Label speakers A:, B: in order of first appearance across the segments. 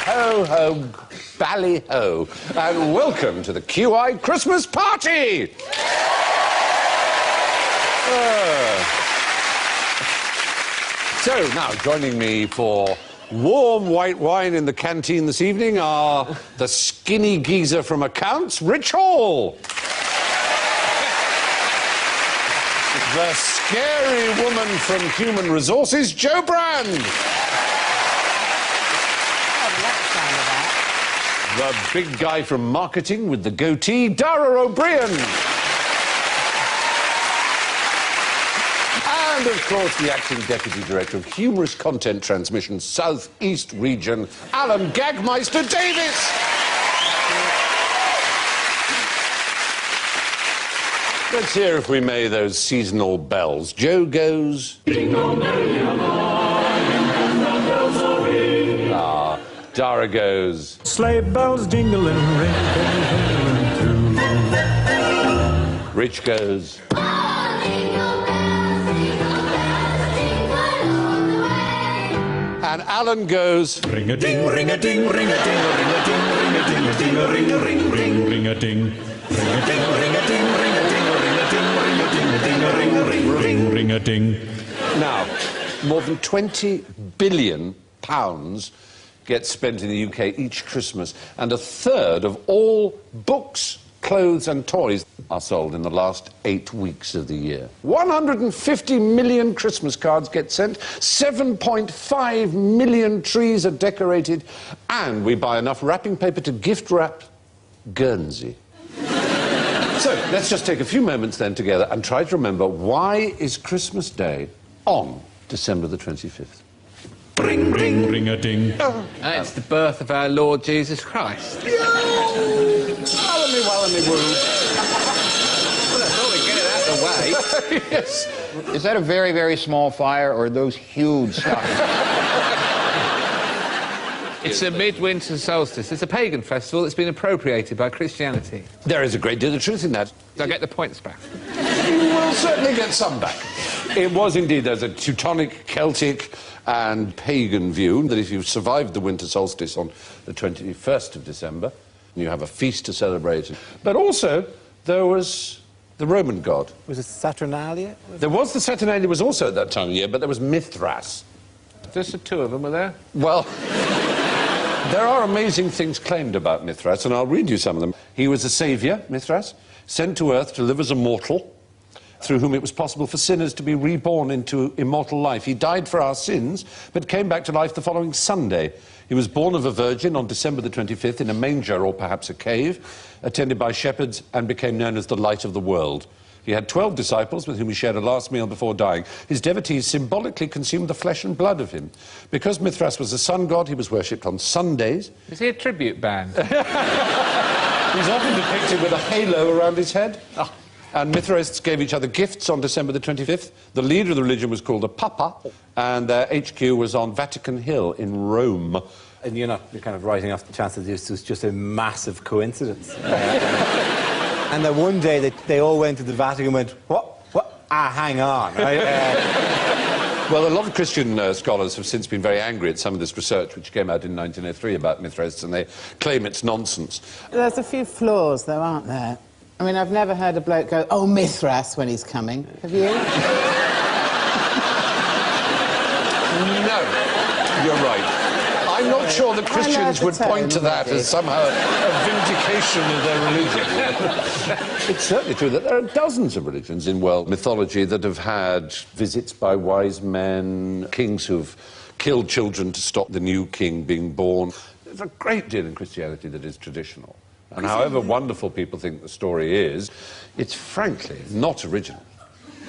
A: Ho, ho, bally ho, and welcome to the QI Christmas party! So, now, joining me for warm white wine in the canteen this evening are the skinny geezer from accounts, Rich Hall. The scary woman from human resources, Jo Brand. The big guy from marketing with the goatee, Dara O'Brien. And, of course, the acting Deputy Director of Humorous Content Transmission, South East Region, Alan Gagmeister Davis. Let's hear, if we may, those seasonal bells. Jo goes... Jingle bell, Dara goes...
B: Sleigh bells jingling, ring, ring, too.
A: Rich goes... And Alan goes...
B: Ring-a-ding, ring-a-ding, ring-a-ding, ring-a-ding, ring-a-ding, ring-a-ding, ring-a-ding, ring-a-ding, ring-a-ding, ring-a-ding, ring-a-ding, ring-a-ding, ring-a-ding.
A: Now, more than £20 billion gets spent in the UK each Christmas, and a third of all books, clothes and toys are sold in the last 8 weeks of the year. 150 million Christmas cards get sent, 7.5 million trees are decorated, and we buy enough wrapping paper to gift wrap Guernsey. So, let's just take a few moments then together and try to remember, why is Christmas Day on December the 25th?
B: Ring, ring, ring-a-ding.
C: It's the birth of our Lord Jesus Christ.
A: Wallamy, woo.
C: Well, I thought we'd get it out of the way.
A: Yes.
D: Is that a very, very small fire, or are those huge stockings?
C: It's a midwinter solstice. It's a pagan festival that's been appropriated by Christianity.
A: There is a great deal of truth in that.
C: Do I get the points back?
A: You will certainly get some back. It was indeed, there's a Teutonic, Celtic and pagan view that if you've survived the winter solstice on the 21st of December, you have a feast to celebrate. But also, there was the Roman god.
E: Was it Saturnalia?
A: There was the Saturnalia was also at that time of year, but there was Mithras.
C: Just the two of them were there?
A: Well, there are amazing things claimed about Mithras, and I'll read you some of them. He was a saviour, Mithras, sent to Earth to live as a mortal, through whom it was possible for sinners to be reborn into immortal life. He died for our sins, but came back to life the following Sunday. He was born of a virgin on December the 25th in a manger or perhaps a cave, attended by shepherds, and became known as the light of the world. He had 12 disciples with whom he shared a last meal before dying. His devotees symbolically consumed the flesh and blood of him. Because Mithras was a sun god, he was worshipped on Sundays.
C: Is he a tribute band?
A: He's often depicted with a halo around his head.
C: Oh.
A: And Mithraists gave each other gifts on December the 25th. The leader of the religion was called a Papa, and their HQ was on Vatican Hill in Rome.
E: And you're kind of writing off the chance that this was just a massive coincidence. And that one day they all went to the Vatican and went, what? Hang on.
A: Well, a lot of Christian scholars have since been very angry at some of this research which came out in 1903 about Mithraists, and they claim it's nonsense.
F: There's a few flaws, though, aren't there? I mean, I've never heard a bloke go, oh, Mithras, when he's coming. Have you?
A: No, you're right. I'm not sure that Christians would point to that as somehow a vindication of their religion. It's certainly true that there are dozens of religions in world mythology that have had visits by wise men, kings who've killed children to stop the new king being born. There's a great deal in Christianity that is traditional. And however wonderful people think the story is, it's frankly not original.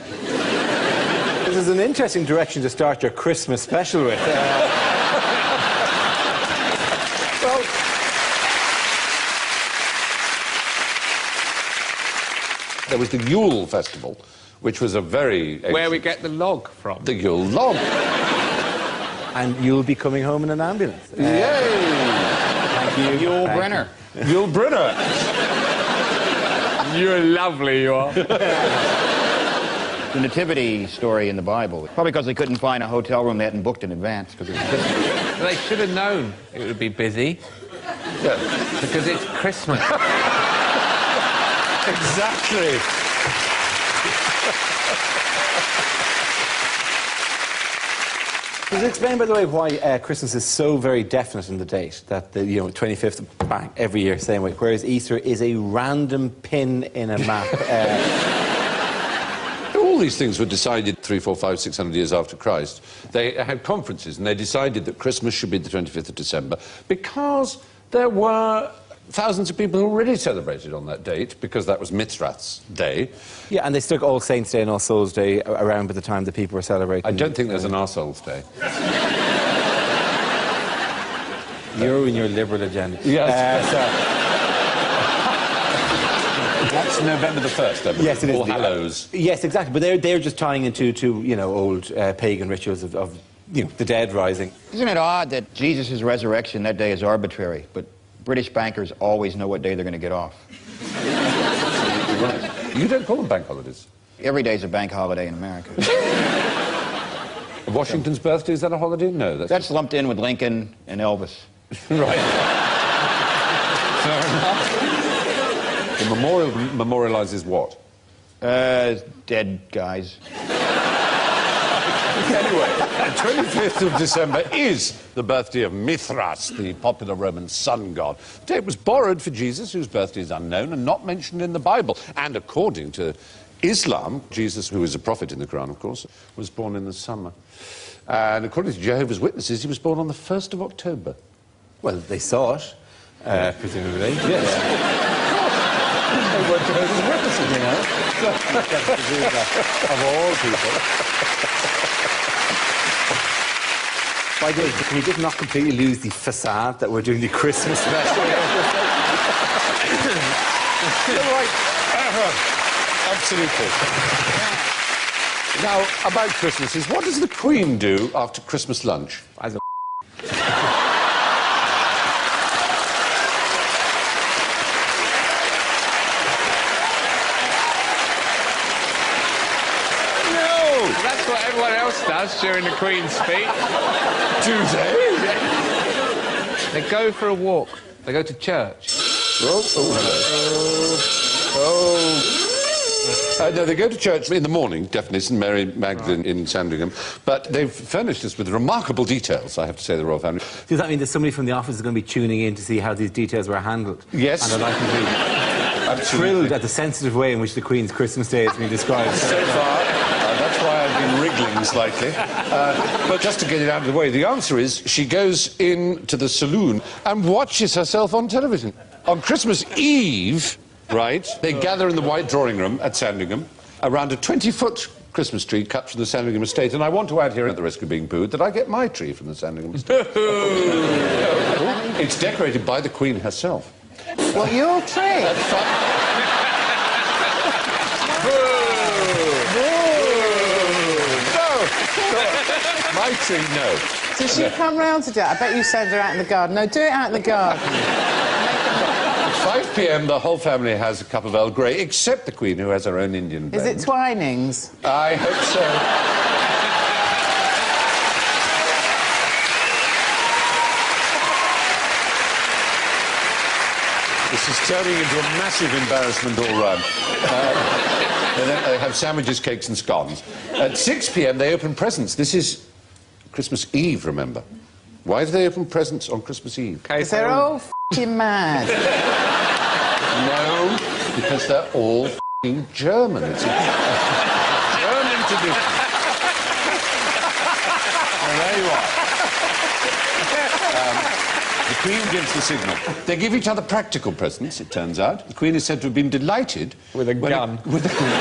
E: This is an interesting direction to start your Christmas special with.
A: Well, there was the Yule Festival, which was a very...
C: Where we get the log from.
A: The Yule log.
E: And you'll be coming home in an ambulance.
A: Yay!
E: Thank you.
D: Yule
E: Thank
D: Brenner.
A: Yule Brynner.
C: You're lovely, you are.
D: The nativity story in the Bible. Probably because they couldn't find a hotel room they hadn't booked in advance. Because
C: They should have known it would be busy.
A: Yeah.
C: Because it's Christmas.
A: Exactly.
E: Does it explain, by the way, why Christmas is so very definite in the date? That the 25th, bang, every year, same way. Whereas Easter is a random pin in a map.
A: All these things were decided 300, 400, 500, 600 years after Christ. They had conferences and they decided that Christmas should be the 25th of December because there were thousands of people who already celebrated on that date because that was Mithras Day.
E: Yeah, and they stuck All Saints' Day and All Souls' Day around by the time that people were celebrating.
A: I don't think there's an Arseholes Day.
E: You and your liberal agenda.
A: Yes. That's November the 1st, I believe.
E: Yes, it is.
A: All Hallows.
E: Yes, exactly. But they're just tying into old pagan rituals of the dead rising.
D: Isn't it odd that Jesus' resurrection that day is arbitrary, but British bankers always know what day they're going to get off?
A: Right. You don't call them bank holidays.
D: Every day's a bank holiday in America.
A: Washington's birthday, is that a holiday? No,
D: That's lumped in with Lincoln and Elvis.
A: right. Fair enough. The memorial memorializes what?
D: Dead guys.
A: Anyway, the 25th of December is the birthday of Mithras, the popular Roman sun god. The date was borrowed for Jesus, whose birthday is unknown and not mentioned in the Bible. And according to Islam, Jesus, who is a prophet in the Quran, of course, was born in the summer. And according to Jehovah's Witnesses, he was born on the 1st of October.
E: Well, they saw it, presumably.
A: Yes. They were Jehovah's Witnesses, you know.
E: Of all people. By the way, can we just not completely lose the facade that we're doing the Christmas special?
A: You're right. Absolutely. Now, about Christmases, what does the Queen do after Christmas lunch?
E: As a
C: That's what everyone else does during the Queen's speech.
A: Do they?
C: They go for a walk. They go to church.
A: Oh, no, they go to church in the morning, definitely, St Mary Magdalene in Sandringham. But they've furnished us with remarkable details, I have to say, the royal family.
E: Does that mean that somebody from the office is going to be tuning in to see how these details were handled?
A: Yes.
E: And are likely to be thrilled at the sensitive way in which the Queen's Christmas Day has been described.
A: So far, that's why I've been wriggling slightly. But just to get it out of the way, the answer is she goes into the saloon and watches herself on television. On Christmas Eve, right, they gather in the White Drawing Room at Sandringham around a 20-foot Christmas tree cut from the Sandringham estate. And I want to add here, at the risk of being booed, that I get my tree from the Sandringham estate. It's decorated by the Queen herself.
F: Well, your tree.
A: My tree, no.
F: Does she come round to do it? I bet you send her out in the garden. No, do it out in the garden.
A: At 5 p.m, the whole family has a cup of Earl Grey, except the Queen, who has her own Indian blend.
F: Is it Twinings?
A: I hope so. This is turning into a massive embarrassment all round. And then they have sandwiches, cakes and scones. At 6 p.m, they open presents. This is Christmas Eve, remember. Why do they open presents on Christmas Eve?
F: Because they're all f***ing mad.
A: No, because they're all f***ing German. It's German to do. Well, there you are. The Queen gives the signal. They give each other practical presents, it turns out. The Queen is said to have been delighted...
C: With a gun.
A: With a gun.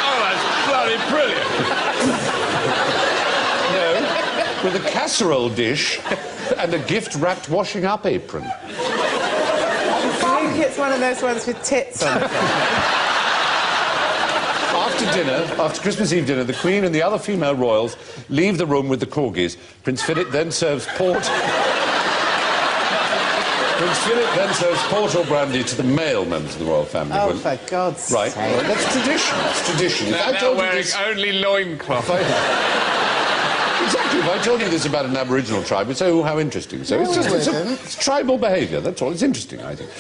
C: Oh, that's bloody brilliant.
A: No, with a casserole dish and a gift-wrapped washing-up apron.
F: I think it's one of those ones with tits on it.
A: After Christmas Eve dinner, the Queen and the other female royals leave the room with the corgis. Prince Philip then serves port... Prince Philip then serves port or brandy to the male members of the royal family.
F: Oh, for God's
A: right.
F: sake.
A: Well, that's tradition. It's tradition.
C: Now they're wearing only loincloth.
A: Exactly. If I told you this about an Aboriginal tribe, you'd say, oh, how interesting. So it's tribal behaviour, that's all. It's interesting, I think.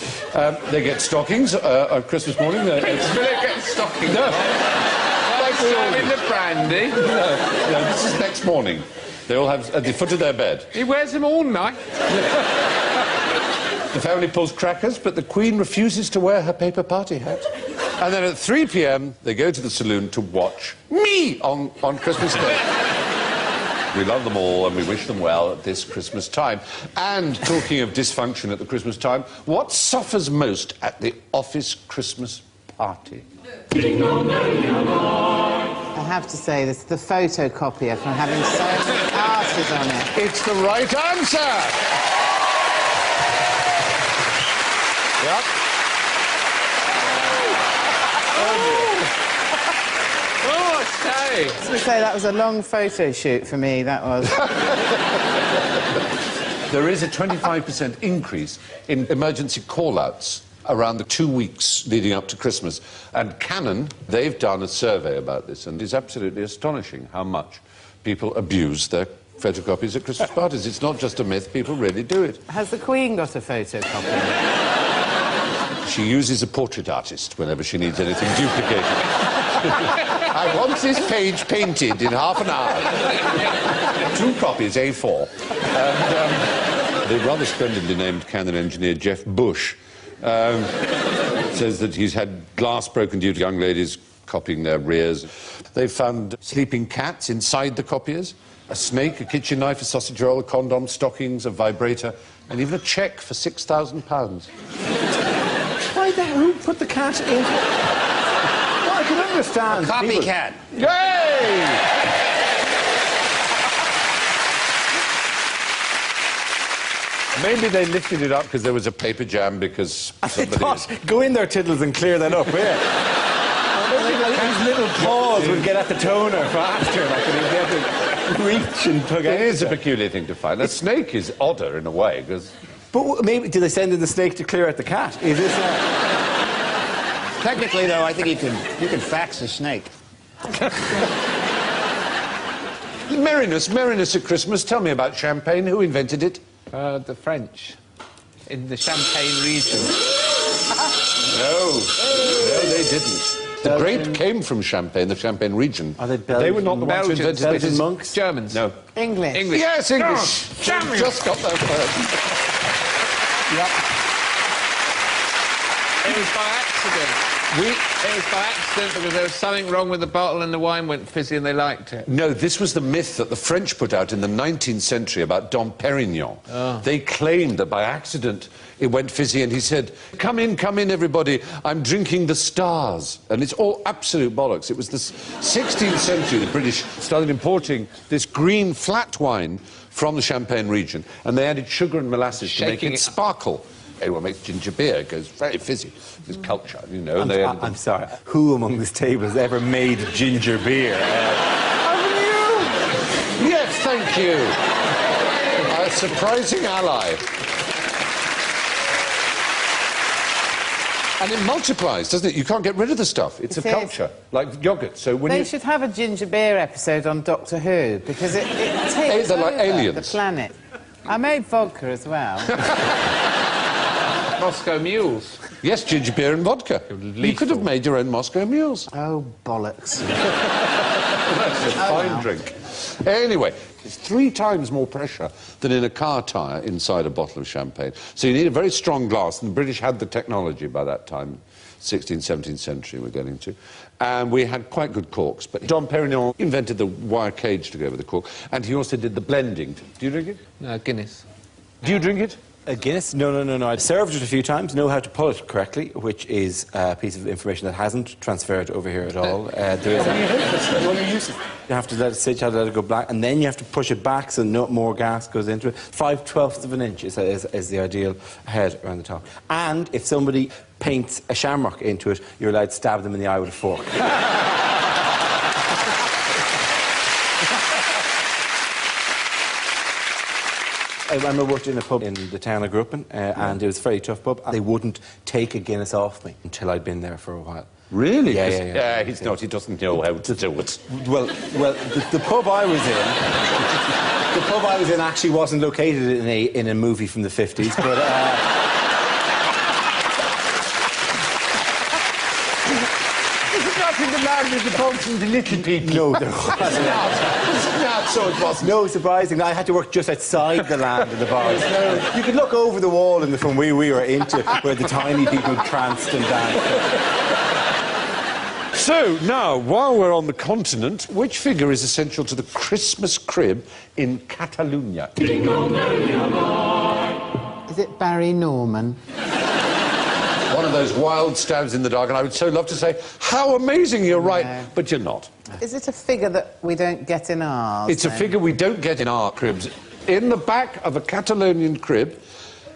A: They get stockings on Christmas morning.
C: Prince Philip gets stockings.
A: No.
C: Serving the brandy.
A: No, this is next morning. They all have at the foot of their bed.
C: He wears them all night.
A: The family pulls crackers, but the Queen refuses to wear her paper party hat. And then at 3 p.m, they go to the saloon to watch me on Christmas Day. We love them all and we wish them well at this Christmas time. And talking of dysfunction at the Christmas time, what suffers most at the office Christmas party?
F: I have to say this, the photocopier from having so many parties on it.
A: It's the right answer! Yep.
C: Oh, I say.
F: I was going to say, that was a long photo shoot for me, that was.
A: There is a 25% increase in emergency call-outs around the 2 weeks leading up to Christmas. And Canon, they've done a survey about this, and it's absolutely astonishing how much people abuse their photocopies at Christmas parties. It's not just a myth, people really do it.
F: Has the Queen got a photocopier?
A: She uses a portrait artist whenever she needs anything duplicated. I want this page painted in half an hour. 2 copies, A4. And the rather splendidly named Canon engineer Jeff Bush says that he's had glass broken due to young ladies copying their rears. They've found sleeping cats inside the copiers, a snake, a kitchen knife, a sausage roll, a condom, stockings, a vibrator, and even a cheque for £6,000.
E: Why the who put the cat in? Well, I can understand.
D: A copycat.
A: Yay! Maybe they lifted it up because there was a paper jam because
E: I
A: somebody...
E: thought, go in there, Tiddles, and clear that up, yeah. His little paws would get at the toner faster, like, and he'd get to reach and tug out.
A: It is a peculiar thing to find. A snake is odder in a way, because...
E: But maybe, did they send in the snake to clear out the cat? Is this
D: Technically, though, I think you can fax a snake.
A: Merriness at Christmas. Tell me about champagne. Who invented it?
C: The French. In the Champagne region.
A: No, they didn't. The grape came from Champagne, the Champagne region.
E: Are they Belgian?
A: They were not the ones who invented it.
E: Belgian monks?
C: Germans.
A: No.
F: English.
A: Yes, English.
C: German.
A: Just got that word. Yep.
C: It was by accident. It was by accident because there was something wrong with the bottle and the wine went fizzy and they liked it.
A: No, this was the myth that the French put out in the 19th century about Dom Perignon. Oh. They claimed that by accident it went fizzy and he said, come in, everybody, I'm drinking the stars. And it's all absolute bollocks. It was the 16th century the British started importing this green flat wine from the Champagne region and they added sugar and molasses to make it sparkle. Everyone makes ginger beer, it goes very fizzy. This culture, you know.
E: I'm sorry, who among this table has ever made ginger beer?
A: Haven't you? Yes, thank you. A surprising ally. And it multiplies, doesn't it? You can't get rid of the stuff. It's a culture, like yoghurt. So when
F: They should have a ginger beer episode on Doctor Who, because it takes
A: they're like
F: over
A: aliens.
F: the planet. I made vodka as well.
C: Moscow Mules.
A: Yes, ginger beer and vodka. You could have made your own Moscow Mules.
F: Oh, bollocks.
A: That's a fine drink. Anyway, it's 3 times more pressure than in a car tyre inside a bottle of champagne. So you need a very strong glass, and the British had the technology by that time, 16th, 17th century we're getting to. And we had quite good corks. But Dom Perignon invented the wire cage to go with the cork, and he also did the blending. Do you drink it?
C: No, Guinness.
A: Do you drink it?
E: A Guinness? No. I've served it a few times, know how to pull it correctly, which is a piece of information that hasn't transferred over here at all. You have to let it sit, you have to let it go black, and then you have to push it back so no more gas goes into it. 5/12 of an inch is the ideal head around the top. And if somebody paints a shamrock into it, you're allowed to stab them in the eye with a fork. I worked in a pub in the town I grew up in, and it was a very tough pub. They wouldn't take a Guinness off me until I'd been there for a while.
A: Really?
E: Yeah.
A: He's not. He doesn't know how to do it.
E: Well, the pub I was in, the pub I was in actually wasn't located in a movie from the 50s, but.
A: In the land of the bogs and the little people.
E: No, there wasn't.
A: So it wasn't.
E: No, surprisingly, I had to work just outside the land of the bogs. You could look over the wall in the film we were into, where the tiny people pranced and danced.
A: So, now, while we're on the continent, which figure is essential to the Christmas crib in Catalonia?
F: Is it Barry Norman?
A: One of those wild stabs in the dark, and I would so love to say, how amazing, you're right,
F: No.
A: but you're not.
F: Is it a figure that we don't get in ours?
A: It's a figure we don't get in our cribs. In the back of a Catalonian crib,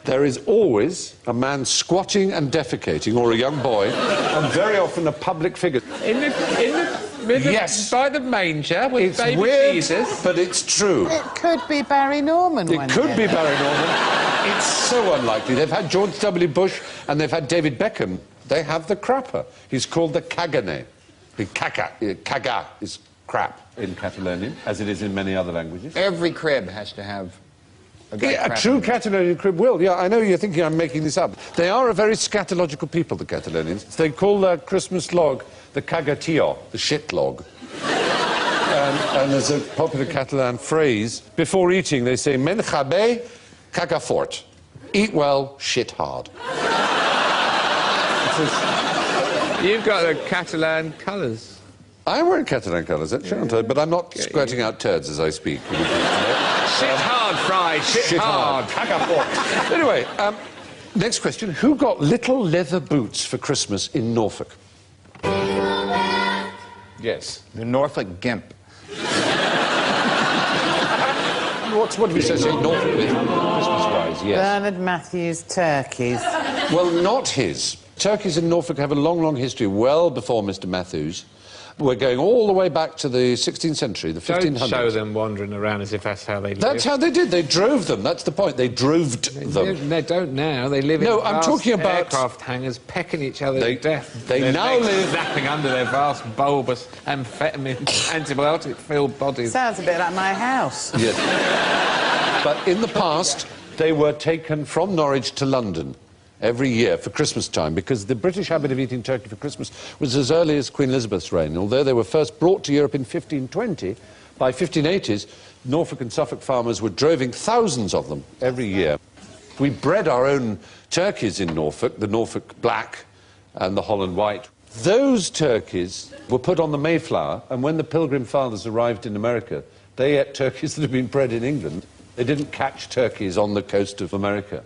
A: there is always a man squatting and defecating, or a young boy, and very often a public figure.
C: In the middle,
A: Yes.
C: by the manger with
A: It's
C: baby
A: weird,
C: Jesus.
A: but it's true.
F: It could be Barry Norman.
A: It could be Barry Norman. It's so unlikely. They've had George W. Bush and they've had David Beckham. They have the crapper. He's called the cagane. The caga is crap in Catalonian, as it is in many other languages.
D: Every crib has to have a great
A: Yeah, a
D: crap
A: true
D: in it.
A: Catalonian crib will. Yeah, I know you're thinking I'm making this up. They are a very scatological people, the Catalonians. They call their Christmas log the cagatillo, the shit log. And there's a popular Catalan phrase. Before eating, they say, menja bé, caga fort. Eat well, shit hard.
C: You've got the Catalan colours.
A: I'm wearing Catalan colours, actually, aren't I? But I'm not squirting out turds as I speak.
C: Shit hard, Fry, shit hard.
A: Caga fort. Anyway, next question. Who got little leather boots for Christmas in Norfolk? Yes.
D: The Norfolk Gimp.
A: What do we associate Norfolk with, Christmas-wise? Yes.
F: Bernard Matthews turkeys.
A: Well, not his. Turkeys in Norfolk have a long, long history, well before Mr. Matthews. We're going all the way back to the 16th century, the 1500s.
C: Don't show them wandering around as if that's how they live.
A: That's how they did. They drove them. That's the point. They droved them.
C: They don't now. They live in
A: I'm
C: vast
A: talking about
C: aircraft hangars, pecking each other
A: They-
C: to death.
A: they
C: Their
A: now
C: legs
A: live-
C: snapping under their vast, bulbous, amphetamine, antibiotic-filled bodies.
F: Sounds a bit like my house.
A: Yes. But in the past, they were taken from Norwich to London every year for Christmas time, because the British habit of eating turkey for Christmas was as early as Queen Elizabeth's reign. Although they were first brought to Europe in 1520, by 1580s, Norfolk and Suffolk farmers were droving thousands of them every year. We bred our own turkeys in Norfolk, the Norfolk Black and the Holland White. Those turkeys were put on the Mayflower, and when the Pilgrim Fathers arrived in America, they ate turkeys that had been bred in England. They didn't catch turkeys on the coast of America.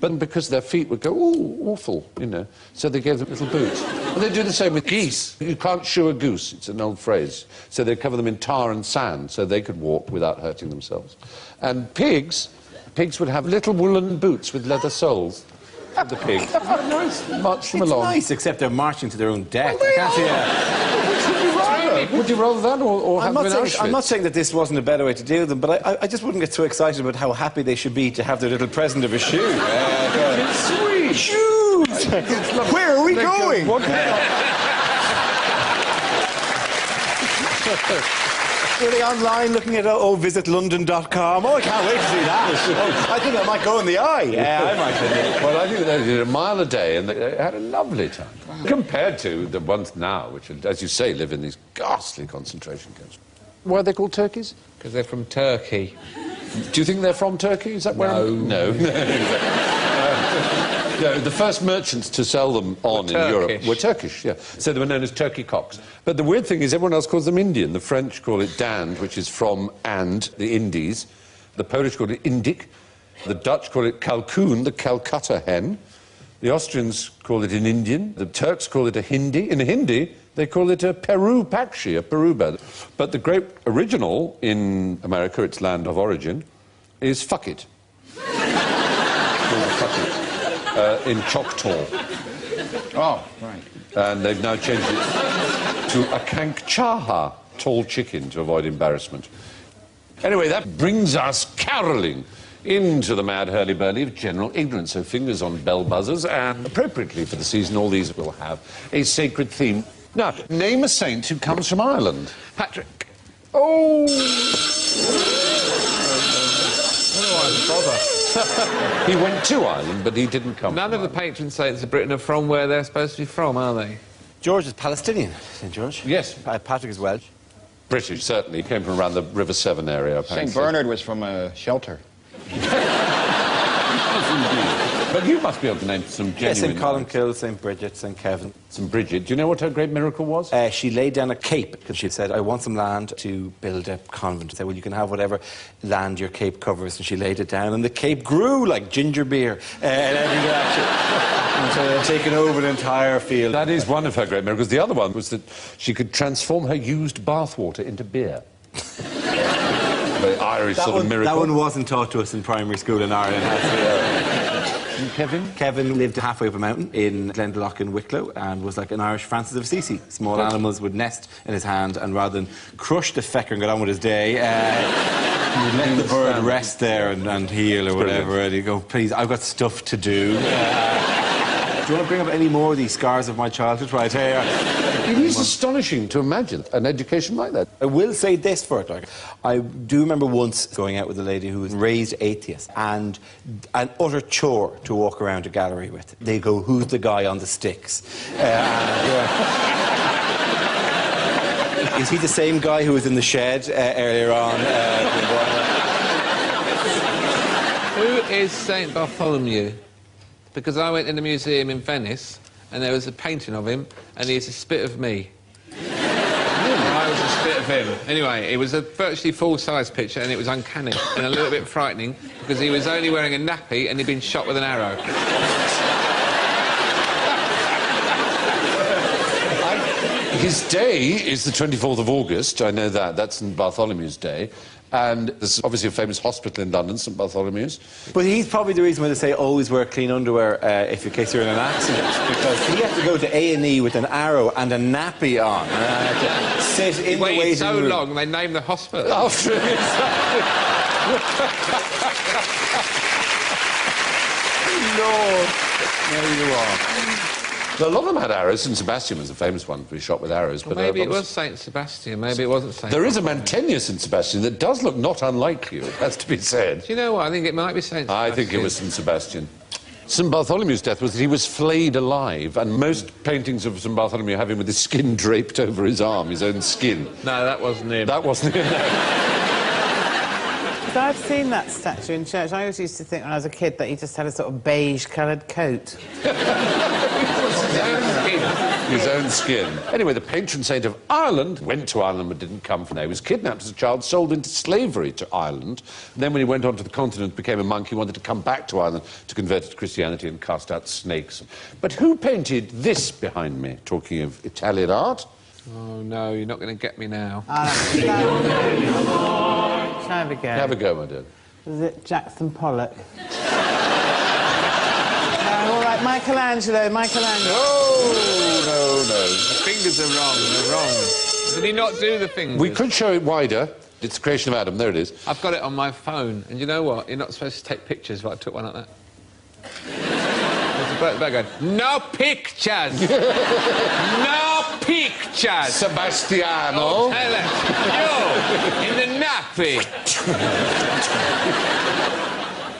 A: But because their feet would go, ooh, awful, you know, so they gave them little boots. And they do the same with geese. You can't shoe a goose, it's an old phrase. So they cover them in tar and sand so they could walk without hurting themselves. And pigs would have little woolen boots with leather soles. The pigs. Nice. March them
E: It's
A: along.
E: nice, except they're marching to their own death. I can't see
A: Would you rather that or have them in Auschwitz?
E: I'm not saying that this wasn't a better way to deal with them, but I just wouldn't get so excited about how happy they should be to have their little present of a shoe.
A: Sweet.
E: Shoes! Where are we going? Really online looking at visitlondon.com. Oh, I can't wait to see that. I think I might go in the eye. Yeah, I might.
A: Well, I think they did a mile a day and they had a lovely time. Compared to the ones now, which, as you say, live in these ghastly concentration camps. Why are they called turkeys?
C: Because they're from Turkey.
A: Do you think they're from Turkey? Is that where No. No, the first merchants to sell them on in Europe were Turkish, yeah. So they were known as turkey cocks. But the weird thing is everyone else calls them Indian. The French call it dinde, which is from and, the Indies. The Polish call it indik. The Dutch call it kalkoen, the Calcutta hen. The Austrians call it an Indian. The Turks call it a Hindi. In Hindi, they call it a Peru Pakshi, a Peru bird. But the great original in America, its land of origin, is fuck it. Fuck it. In Choctaw.
D: Oh, right.
A: And they've now changed it to a kankchaha, tall chicken, to avoid embarrassment. Anyway, that brings us carolling into the mad hurly-burly of general ignorance. So fingers on bell buzzers, and appropriately for the season, all these will have a sacred theme. Now, name a saint who comes from Ireland.
C: Patrick.
A: Oh! He went to Ireland, but he didn't come.
C: None of the patron saints of Britain are from where they're supposed to be from, are they?
E: George is Palestinian, St. George.
A: Yes.
E: Patrick is Welsh.
A: British, certainly. He came from around the River Severn area, apparently.
D: St. Bernard was from a shelter.
A: But you must be able to name some genuine...
E: Yes, St. Columkill, St. Bridget, St. Kevin.
A: St. Bridget. Do you know what her great miracle was?
E: She laid down a cape because she said, I want some land to build a convent. She said, well, you can have whatever land your cape covers. And she laid it down, and the cape grew like ginger beer in every direction. And so they'd taken over the entire field.
A: That is one of her great miracles. The other one was that she could transform her used bathwater into beer. Very Irish sort of miracle.
E: That one wasn't taught to us in primary school in Ireland.
A: And Kevin?
E: Kevin lived halfway up a mountain in Glendalough in Wicklow and was like an Irish Francis of Assisi. Small animals would nest in his hand, and rather than crush the fecker and get on with his day, he would let the bird rest there and heal or whatever. And he'd go, please, I've got stuff to do. Do you want to bring up any more of these scars of my childhood right here?
A: It is astonishing to imagine an education like that.
E: I will say this for it. Like, I do remember once going out with a lady who was raised atheist, and an utter chore to walk around a gallery with. They go, who's the guy on the sticks? Is he the same guy who was in the shed earlier on?
C: Who is St. Bartholomew? Because I went in the museum in Venice, and there was a painting of him, and he's a spit of me. I was a spit of him. Anyway, it was a virtually full-size picture, and it was uncanny and a little bit frightening, because he was only wearing a nappy and he'd been shot with an arrow.
A: His day is the 24th of August, I know that. That's St. Bartholomew's Day. And there's obviously a famous hospital in London, St. Bartholomew's.
E: But he's probably the reason why they say always wear clean underwear in case you're in an accident, because he had to go to A&E with an arrow and a nappy on. To sit in the waiting
C: so
E: room.
C: long, they named the hospital.
A: After it. Lord, there you are. A lot of them had arrows. St. Sebastian was a famous one to be shot with arrows.
C: Well,
A: but
C: maybe it was St. Sebastian, maybe it wasn't St.
A: There is a Mantegna St. Sebastian that does look not unlike you, it has to be said.
C: Do you know what? I think it might be St. Sebastian.
A: I think it was St. Sebastian. St. Bartholomew's death was that he was flayed alive, and most paintings of St. Bartholomew have him with his skin draped over his arm, his own skin.
C: No, that wasn't him.
A: That wasn't him.
F: So I've seen that statue in church. I always used to think when I was a kid that he just had a sort of beige-coloured coat.
A: His own skin. Anyway, the patron saint of Ireland went to Ireland but didn't come from there. He was kidnapped as a child, sold into slavery to Ireland. And then when he went on to the continent, became a monk, he wanted to come back to Ireland to convert to Christianity and cast out snakes. But who painted this behind me, talking of Italian art?
C: Oh, no, you're not going to get me now.
F: Shall I have a go?
A: Have a go, my dear.
F: Was it Jackson Pollock? All right, Michelangelo.
A: No.
C: The fingers are wrong, they're wrong. Did he not do the fingers?
A: We could show it wider. It's the creation of Adam, there it is.
C: I've got it on my phone, and you know what? You're not supposed to take pictures, but I took one like that. There's a bird going, no pictures! No pictures!
A: Sebastiano.
C: Oh, tell it. You, in the nappy.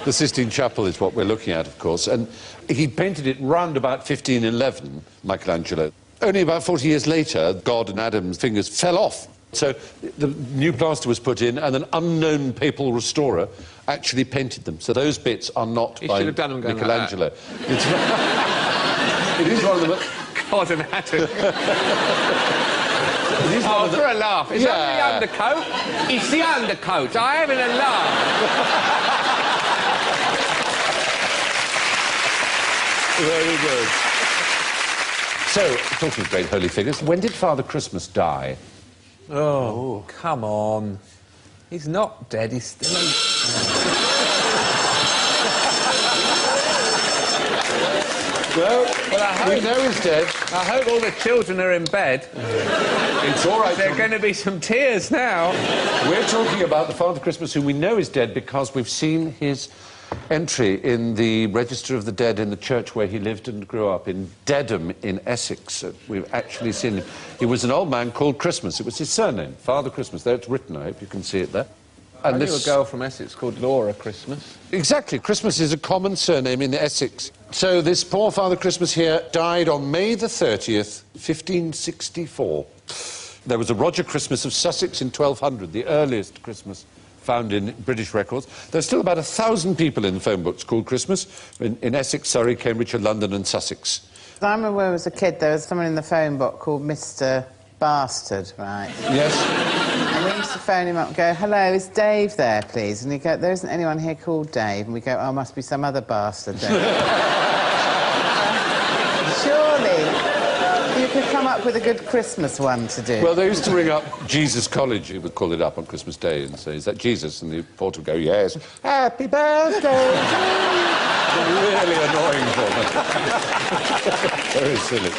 A: The Sistine Chapel is what we're looking at, of course, and he painted it round about 1511, Michelangelo. Only about 40 years later, God and Adam's fingers fell off. So the new plaster was put in, and an unknown papal restorer actually painted them. So those bits are not
C: He
A: by
C: should have done them going
A: Michelangelo.
C: like
A: It is one of them.
C: God and Adam. Oh, for a laugh. Is that the undercoat? It's the undercoat. I having a laugh.
A: Very good. So, talking of great holy figures, when did Father Christmas die?
C: Oh, come on. He's not dead, he's still Well, I hope...
A: We know he's dead.
C: I hope all the children are in bed.
A: It's all right.
C: There are going to be some tears now.
A: We're talking about the Father Christmas who we know is dead because we've seen his entry in the Register of the Dead in the church where he lived and grew up, in Dedham in Essex. We've actually seen him. He was an old man called Christmas. It was his surname, Father Christmas. There it's written, I hope you can see it there.
C: And I knew a girl from Essex called Laura Christmas.
A: Exactly. Christmas is a common surname in Essex. So this poor Father Christmas here died on May the 30th, 1564. There was a Roger Christmas of Sussex in 1200, the earliest Christmas found in British records. There's still about 1,000 people in the phone books called Christmas in Essex, Surrey, Cambridgeshire, London and Sussex.
F: I remember when I was a kid, there was someone in the phone book called Mr. Bastard, right?
A: Yes.
F: And we used to phone him up and go, hello, is Dave there, please? And he'd go, there isn't anyone here called Dave. And we go, oh, must be some other bastard then. Surely you could come up with a good Christmas one to do.
A: Well, they used to ring up Jesus College. He would call it up on Christmas Day and say, is that Jesus? And the porter would go, yes. Happy birthday. Really annoying for them. Very silly.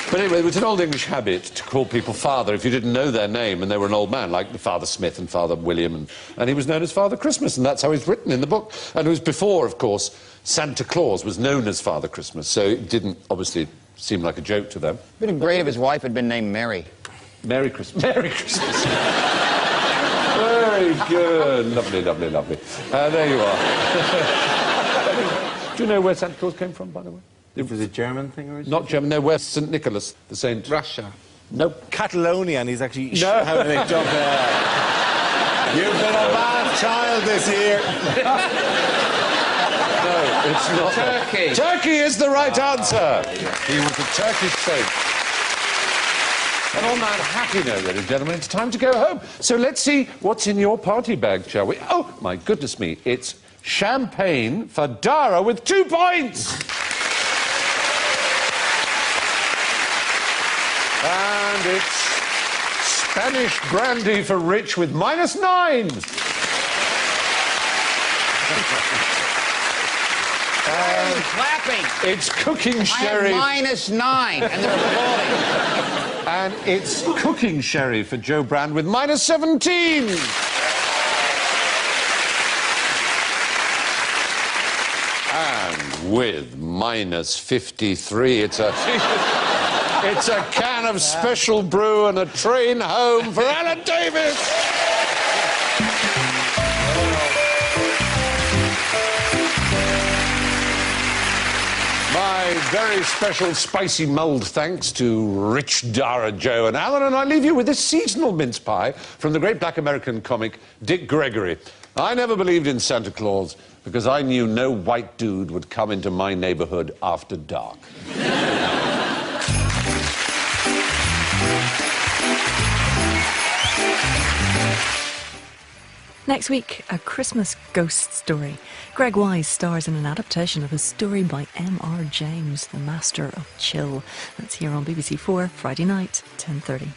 A: But anyway, it was an old English habit to call people Father if you didn't know their name and they were an old man, like Father Smith and Father William, and he was known as Father Christmas, and that's how he's written in the book. And it was before, of course, Santa Claus was known as Father Christmas, so it didn't, obviously, seem like a joke to them.
D: It would have been great if his wife had been named Mary.
A: Merry Christmas. Merry Christmas. Very good. Lovely, lovely, lovely. There you are. Do you know where Santa Claus came from, by the way?
E: It was a German thing originally?
A: Not German, no, where's St. Nicholas, the saint?
C: Russia.
A: Nope.
E: Catalonia, and he's actually...
A: No.
E: How do they jump You've been a bad child this year.
A: No, it's not.
C: Turkey.
A: Turkey is the right answer. He was a Turkish saint. And on that happy note, ladies and gentlemen, it's time to go home. So let's see what's in your party bag, shall we? Oh, my goodness me, it's champagne for Dara with 2 points. And it's Spanish brandy for Rich with -9.
D: And clapping.
A: It's cooking
D: I
A: sherry.
D: had -9, and they're applauding.
A: And it's cooking sherry for Joe Brand with -17. And with -53, it's a can of special brew and a train home for Alan Davis. My very special spicy mulled thanks to Rich, Dara, Joe and Alan, and I leave you with this seasonal mince pie from the great black American comic Dick Gregory. I never believed in Santa Claus because I knew no white dude would come into my neighborhood after dark.
G: Next week, a Christmas ghost story. Greg Wise stars in an adaptation of a story by M.R. James, the Master of Chill. That's here on BBC4, Friday night, 10:30.